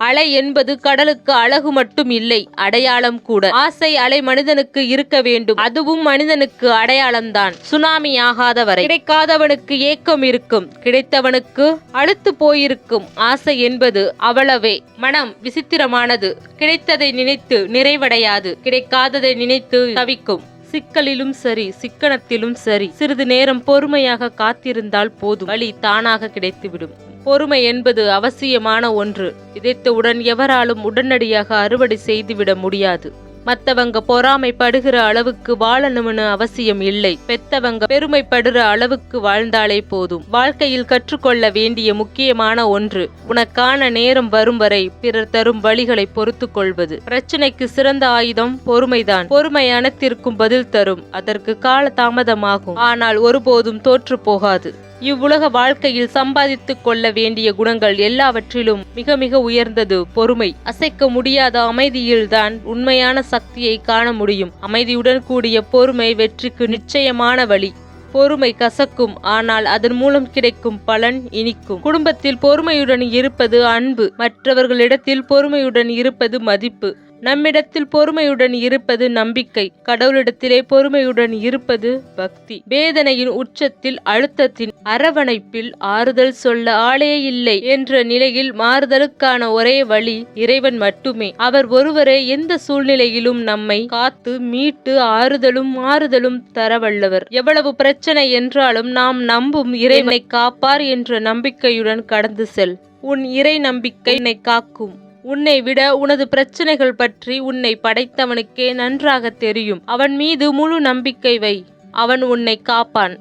அலை என்பது கடலுக்கு அழகு மட்டும் இல்லை, அடையாளம் கூட. ஆசை அலை மனிதனுக்கு இருக்க வேண்டும், அதுவும் மனிதனுக்கு அடையாளம்தான். சுனாமி ஆகாத வரை கிடைக்காதவனுக்கு ஏக்கம் இருக்கும், கிடைத்தவனுக்கு அழுத்து போயிருக்கும். ஆசை என்பது அவ்வளவே. மனம் விசித்திரமானது. கிடைத்ததை நினைத்து நிறைவடையாது, கிடைக்காததை நினைத்து தவிக்கும். சிக்கலிலும் சரி, சிக்கனத்திலும் சரி, சிறிது நேரம் பொறுமையாக காத்திருந்தால் போதும், வழி தானாக கிடைத்துவிடும். பொறுமை என்பது அவசியமான ஒன்று. விதைத்தவுடன் எவராலும் உடனடியாக அறுவடை செய்துவிட முடியாது. மத்தவங்க பொறாமைப்படுகிற அளவுக்கு வாழணும்னு அவசியம் இல்லை. பெத்தவங்க பெருமைப்படுற அளவுக்கு வாழ்ந்தாலே போதும். வாழ்க்கையில் கற்றுக்கொள்ள வேண்டிய முக்கியமான ஒன்று, உனக்கான நேரம் வரும் வரை பிறர் தரும் வழிகளை பொறுத்து கொள்வது. பிரச்சனைக்கு சிறந்த ஆயுதம் பொறுமைதான். பொறுமை அனைத்திற்கும் பதில் தரும். அதற்கு கால தாமதமாகும், ஆனால் ஒருபோதும் தோற்று போகாது. இவ்வுலக வாழ்க்கையில் சம்பாதித்துக் கொள்ள வேண்டிய குணங்கள் எல்லாவற்றிலும் மிக மிக உயர்ந்தது பொறுமை. அசைக்க முடியாத அமைதியில்தான் உண்மையான சக்தியை காண முடியும். அமைதியுடன் கூடிய பொறுமை வெற்றிக்கு நிச்சயமான வழி. பொறுமை கசக்கும், ஆனால் அதன் மூலம் கிடைக்கும் பலன் இனிக்கும். குடும்பத்தில் பொறுமையுடன் இருப்பது அன்பு, மற்றவர்களிடத்தில் பொறுமையுடன் இருப்பது மதிப்பு, நம்மிடத்தில் பொறுமையுடன் இருப்பது நம்பிக்கை, கடவுளிடத்திலே பொறுமையுடன் இருப்பது பக்தி. வேதனையின் உச்சத்தில், அழுத்தத்தின் அரவணைப்பில் ஆறுதல் சொல்ல ஆளே இல்லை என்ற நிலையில் மாறுதலுக்கான ஒரே வழி இறைவன் மட்டுமே. அவர் ஒருவரே எந்த சூழ்நிலையிலும் நம்மை காத்து மீட்டு ஆறுதலும் மாறுதலும் தரவல்லவர். எவ்வளவு பிரச்சனை என்றாலும் நாம் நம்பும் இறைவனை காப்பார் என்ற நம்பிக்கையுடன் கடந்து செல். உன் இறை நம்பிக்கை உன்னை காக்கும். உன்னை விட உனது பிரச்சனைகள் பற்றி உன்னை படைத்தவனுக்கே நன்றாக தெரியும். அவன் மீது முழு நம்பிக்கை வை, அவன் உன்னை காப்பான்.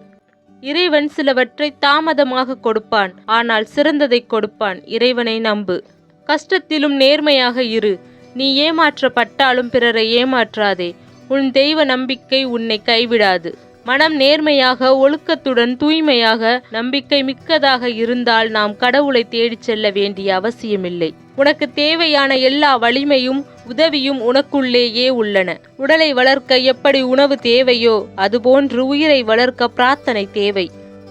இறைவன் சிலவற்றை தாமதமாக கொடுப்பான், ஆனால் சிறந்ததை கொடுப்பான். இறைவனை நம்பு. கஷ்டத்திலும் நேர்மையாக இரு. நீ ஏமாற்றப்பட்டாலும் பிறரை ஏமாற்றாதே. உன் தெய்வ நம்பிக்கை உன்னை கைவிடாது. மனம் நேர்மையாக, ஒழுக்கத்துடன், தூய்மையாக, நம்பிக்கை மிக்கதாக இருந்தால் நாம் கடவுளை தேடிச் செல்ல வேண்டிய அவசியமில்லை. உனக்கு தேவையான எல்லா வலிமையும் உதவியும் உனக்குள்ளேயே உள்ளன. உடலை வளர்க்க எப்படி உணவு தேவையோ அதுபோன்று உயிரை வளர்க்க பிரார்த்தனை தேவை.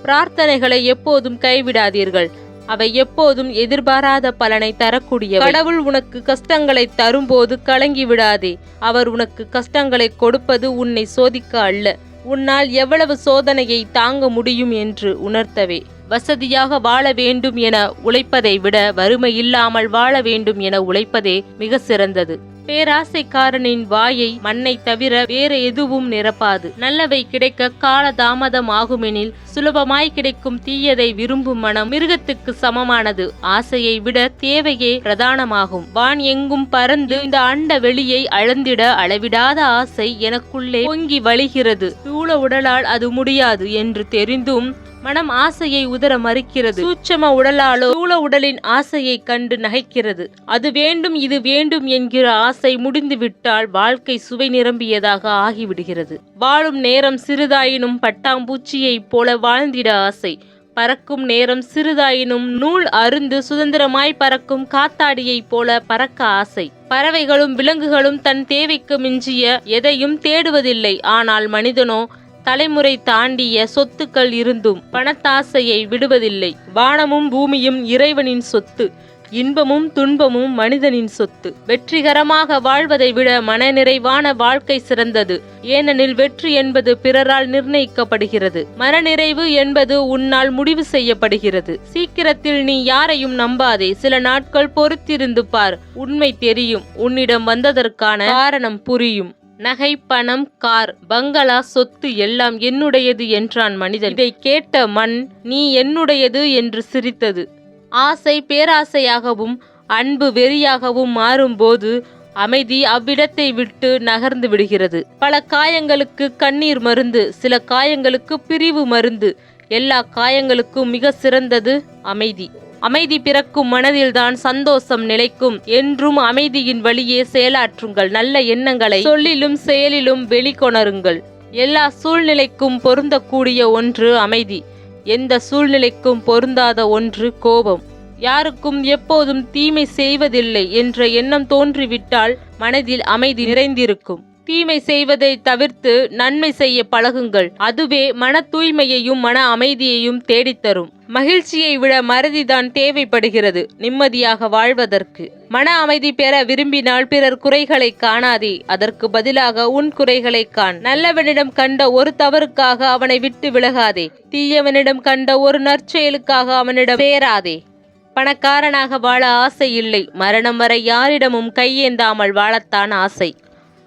பிரார்த்தனைகளை எப்போதும் கைவிடாதீர்கள். அவை எப்போதும் எதிர்பாராத பலனை தரக்கூடிய. கடவுள் உனக்கு கஷ்டங்களை தரும்போது கலங்கி விடாதே. அவர் உனக்கு கஷ்டங்களை கொடுப்பது உன்னை சோதிக்க அல்ல, உன்னால் எவ்வளவு சோதனையை தாங்க முடியும் என்று உணர்த்தவே. வசதியாக வாழ வேண்டும் என உழைப்பதை விட வறுமை இல்லாமல் வாழ வேண்டும் என உழைப்பதே மிக சிறந்தது. பேராசைக்காரனின் வாயை மண்ணை தவிர வேற எதுவும் நிரப்பாது. நல்லவை கிடைக்க கால தாமதம் ஆகுமெனில் சுலபமாய் கிடைக்கும் தீயதை விரும்பும் மனம் மிருகத்துக்கு சமமானது. ஆசையை விட தேவையே பிரதானமாகும். வான் எங்கும் பறந்து இந்த அண்ட வெளியை அளந்திட அளவிடாத ஆசை எனக்குள்ளே பொங்கி வழிகிறது. ஸ்தூல உடலால் அது முடியாது என்று தெரிந்தும் மனம் ஆசையை உதற மறுக்கிறது. சூட்சம உடலாலோ ஸ்தூல உடலின் ஆசையை கண்டு நகைக்கிறது. அது வேண்டும் இது வேண்டும் என்கிற ஆசை முடிந்துவிட்டால் வாழ்க்கை சுவை நிரம்பியதாக ஆகிவிடுகிறது. வாழும் நேரம் சிறிதாயினும் பட்டாம்பூச்சியைப் போல வாழ்ந்திட ஆசை. பறக்கும் நேரம் சிறிதாயினும் நூல் அருந்து சுதந்திரமாய் பறக்கும் காத்தாடியைப் போல பறக்க ஆசை. பறவைகளும் விலங்குகளும் தன் தேவைக்கு மிஞ்சிய எதையும் தேடுவதில்லை. ஆனால் மனிதனோ தலைமுறை தாண்டிய சொத்துக்கள் இருந்தும் பணத்தாசையை விடுவதில்லை. வானமும் பூமியும் இறைவனின் சொத்து, இன்பமும் துன்பமும் மனிதனின் சொத்து. வெற்றிகரமாக வாழ்வதை விட மனநிறைவான வாழ்க்கை சிறந்தது. ஏனெனில் வெற்றி என்பது பிறரால் நிர்ணயிக்கப்படுகிறது, மனநிறைவு என்பது உன்னால் முடிவு செய்யப்படுகிறது. சீக்கிரத்தில் நீ யாரையும் நம்பாதே. சில நாட்கள் பொறுத்திருந்து பார், உண்மை தெரியும். உன்னிடம் வந்ததற்கான காரணம் புரியும். நகை, பணம், கார், பங்களா, சொத்து எல்லாம் என்னுடையது என்றான் மனிதன். இதை கேட்ட மண் நீ என்னுடையது என்று சிரித்தது. ஆசை பேராசையாகவும் அன்பு வெறியாகவும் மாறும்போது அமைதி அவ்விடத்தை விட்டு நகர்ந்து விடுகிறது. பல காயங்களுக்கு கண்ணீர் மருந்து, சில காயங்களுக்கு பிரிவு மருந்து. எல்லா காயங்களுக்கும் மிக சிறந்தது அமைதி. அமைதி பிறக்கும் மனதில்தான் சந்தோஷம் நிலைக்கும். என்றும் அமைதியின் வழியே செயலாற்றுங்கள். நல்ல எண்ணங்களை சொல்லிலும் செயலிலும் வெளிக்கொணருங்கள். எல்லா சூழ்நிலைக்கும் பொருந்தக்கூடிய ஒன்று அமைதி. எந்த சூழ்நிலைக்கும் பொருந்தாத ஒன்று கோபம். யாருக்கும் எப்போதும் தீமை செய்வதில்லை என்ற எண்ணம் தோன்றிவிட்டால் மனதில் அமைதி நிறைந்திருக்கும். தீமை செய்வதை தவிர்த்து நன்மை செய்ய பழகுங்கள். அதுவே மன தூய்மையையும் மன அமைதியையும் தேடித்தரும். மகிழ்ச்சியை விட மறதிதான் தேவைப்படுகிறது நிம்மதியாக வாழ்வதற்கு. மன அமைதி பெற விரும்பினால் பிறர் குறைகளை காணாதே, அதற்கு பதிலாக உன் குறைகளை காண். நல்லவனிடம் கண்ட ஒரு தவறுக்காக அவனை விட்டு விலகாதே, தீயவனிடம் கண்ட ஒரு நற்செயலுக்காக அவனிடம் சேராதே. பணக்காரனாக வாழ ஆசை இல்லை, மரணம் வரை யாரிடமும் கையேந்தாமல் வாழத்தான் ஆசை.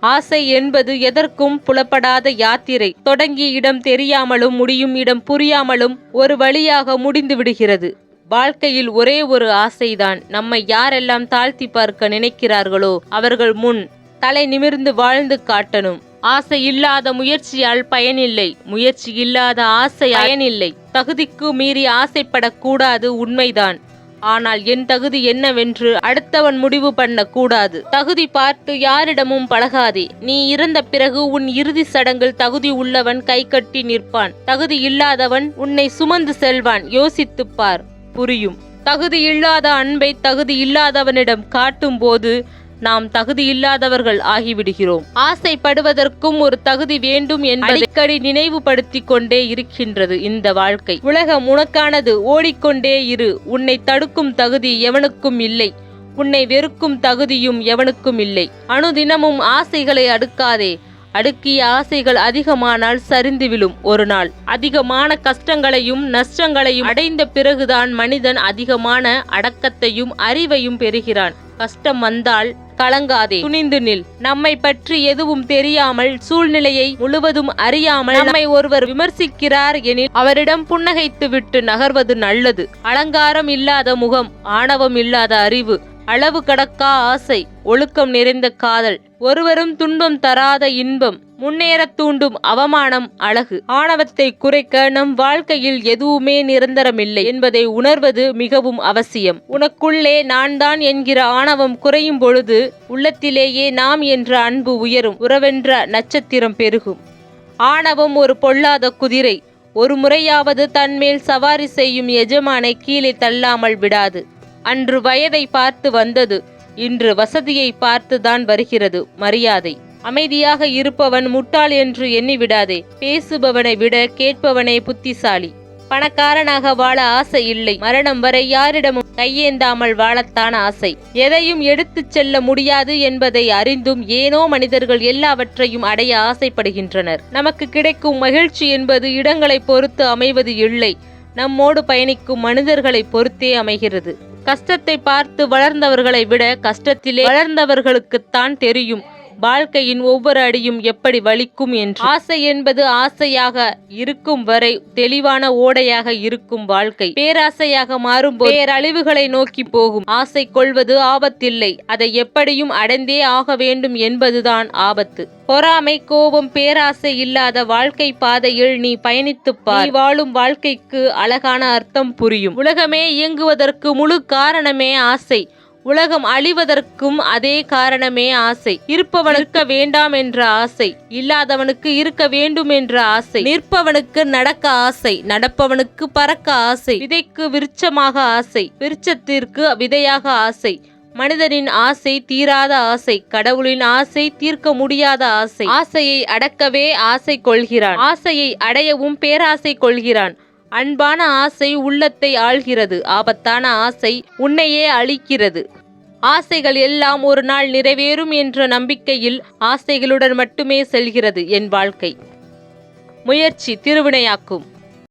ஆசை என்பது எதற்கும் புலப்படாத யாத்திரை. தொடங்கிய இடம் தெரியாமலும் முடியும் இடம் புரியாமலும் ஒரு வழியாக முடிந்து விடுகிறது. வாழ்க்கையில் ஒரே ஒரு ஆசைதான். நம்மை யாரெல்லாம் தாழ்த்தி பார்க்க நினைக்கிறார்களோ அவர்கள் முன் தலை நிமிர்ந்து வாழ்ந்து காட்டணும். ஆசை இல்லாத முயற்சியால் பயனில்லை, முயற்சி இல்லாத ஆசை பயனில்லை. தகுதிக்கு மீறி ஆசைப்படக்கூடாது, உண்மைதான். ஆனால் என் தகுதி என்னவென்று அடுத்தவன் முடிவு பண்ண கூடாது. தகுதி பார்த்து யாரிடமும் பழகாதே. நீ இறந்த பிறகு உன் இறுதி சடங்கில் தகுதி உள்ளவன் கை கட்டி நிற்பான், தகுதி இல்லாதவன் உன்னை சுமந்து செல்வான். யோசித்துப் பார், புரியும். தகுதி இல்லாத அன்பை தகுதி இல்லாதவனிடம் காட்டும் போது நாம் தகுதி இல்லாதவர்கள் ஆகிவிடுகிறோம். ஆசைப்படுவதற்கும் ஒரு தகுதி வேண்டும் என்பதை அடிக்கடி நினைவுபடுத்திக் கொண்டே இருக்கின்றது இந்த வாழ்க்கை. உலகம் உனக்கானது, ஓடிக்கொண்டே இரு. உன்னை தடுக்கும் தகுதி எவனுக்கும் இல்லை, உன்னை வெறுக்கும் தகுதியும் எவனுக்கும் இல்லை. அனுதினமும் ஆசைகளை அடுக்காதே. அடுக்கிய ஆசைகள் அதிகமானால் சரிந்து விழும். ஒரு நாள் அதிகமான கஷ்டங்களையும் நஷ்டங்களையும் அடைந்த பிறகுதான் மனிதன் அதிகமான அடக்கத்தையும் அறிவையும் பெறுகிறான். கஷ்டம் வந்தால் கலங்காதே, துணிந்து நில். நம்மை பற்றி எதுவும் தெரியாமல், சூழ்நிலையை முழுவதும் அறியாமல் நம்மை ஒருவர் விமர்சிக்கிறார் எனில் அவரிடம் புன்னகைத்து விட்டு நகர்வது நல்லது. அலங்காரம் இல்லாத முகம், ஆணவம் இல்லாத அறிவு, அளவு கடக்கா ஆசை, ஒழுக்கம் நிறைந்த காதல், ஒருவரும் துன்பம் தராத இன்பம், முன்னேற தூண்டும் அவமானம் அழகு. ஆணவத்தை குறைக்க நம் வாழ்க்கையில் எதுவுமே நிரந்தரமில்லை என்பதை உணர்வது மிகவும் அவசியம். உனக்குள்ளே நான் தான் என்கிற ஆணவம் குறையும் பொழுது உள்ளத்திலேயே நாம் என்ற அன்பு உயரும், உறவென்ற நட்சத்திரம் பெருகும். ஆணவம் ஒரு பொல்லாத குதிரை, ஒரு முறையாவது தன்மேல் சவாரி செய்யும் எஜமானை கீழே தள்ளாமல் விடாது. அன்று வயதை பார்த்து வந்தது, இன்று வசதியை பார்த்துதான் வருகிறது மரியாதை. அமைதியாக இருப்பவன் முட்டாள் என்று எண்ணிவிடாதே. பேசுபவனை விட கேட்பவனே புத்திசாலி. பணக்காரனாக வாழ ஆசை இல்லை, மரணம் வரை யாரிடமும் கையேந்தாமல் வாழத்தான் ஆசை. எதையும் எடுத்துச் செல்ல முடியாது என்பதை அறிந்தும் ஏனோ மனிதர்கள் எல்லாவற்றையும் அடைய ஆசைப்படுகின்றனர். நமக்கு கிடைக்கும் மகிழ்ச்சி என்பது இடங்களை பொறுத்து அமைவது இல்லை, நம்மோடு பயணிக்கும் மனிதர்களை பொறுத்தே அமைகிறது. கஷ்டத்தை பார்த்து வளர்ந்தவர்களை விட கஷ்டத்திலே வளர்ந்தவர்களுக்குத்தான் தெரியும் வாழ்க்கையின் ஒவ்வொரு அடியும் எப்படி வலிக்கும் என்று. ஆசை என்பது ஆசையாக இருக்கும் வரை தெளிவான ஓடையாக இருக்கும் வாழ்க்கை. பேராசையாக மாறும்போது பேரழிவுகளை நோக்கி போகும். ஆசை கொள்வது ஆபத்தில்லை, அதை எப்படியும் அடைந்தே ஆக வேண்டும் என்பதுதான் ஆபத்து. பொறாமை, கோபம், பேராசை இல்லாத வாழ்க்கை பாதையில் நீ பயணித்துப் பார். நீ வாழும் வாழ்க்கைக்கு அழகான அர்த்தம் புரியும். உலகமே இயங்குவதற்கு முழு காரணமே ஆசை. உலகம் அழிவதற்கும் அதே காரணமே ஆசை. இருப்பவனுக்கு வேண்டாம் என்ற ஆசை, இல்லாதவனுக்கு இருக்க வேண்டும் என்ற ஆசை, நிற்பவனுக்கு நடக்க ஆசை, நடப்பவனுக்கு பறக்க ஆசை, விதைக்கு விருட்சமாக ஆசை, விருட்சத்திற்கு விதையாக ஆசை. மனிதனின் ஆசை தீராத ஆசை, கடவுளின் ஆசை தீர்க்க முடியாத ஆசை. ஆசையை அடக்கவே ஆசை கொள்கிறான், ஆசையை அடையவும் பேராசை கொள்கிறான். அன்பான ஆசை உள்ளத்தை ஆள்கிறது, ஆபத்தான ஆசை உன்னையே அழிக்கிறது. ஆசைகள் எல்லாம் ஒரு நாள் நிறைவேறும் என்ற நம்பிக்கையில் ஆசைகளுடன் மட்டுமே செல்கிறது என் வாழ்க்கை. முயற்சி திருவினையாக்கும்.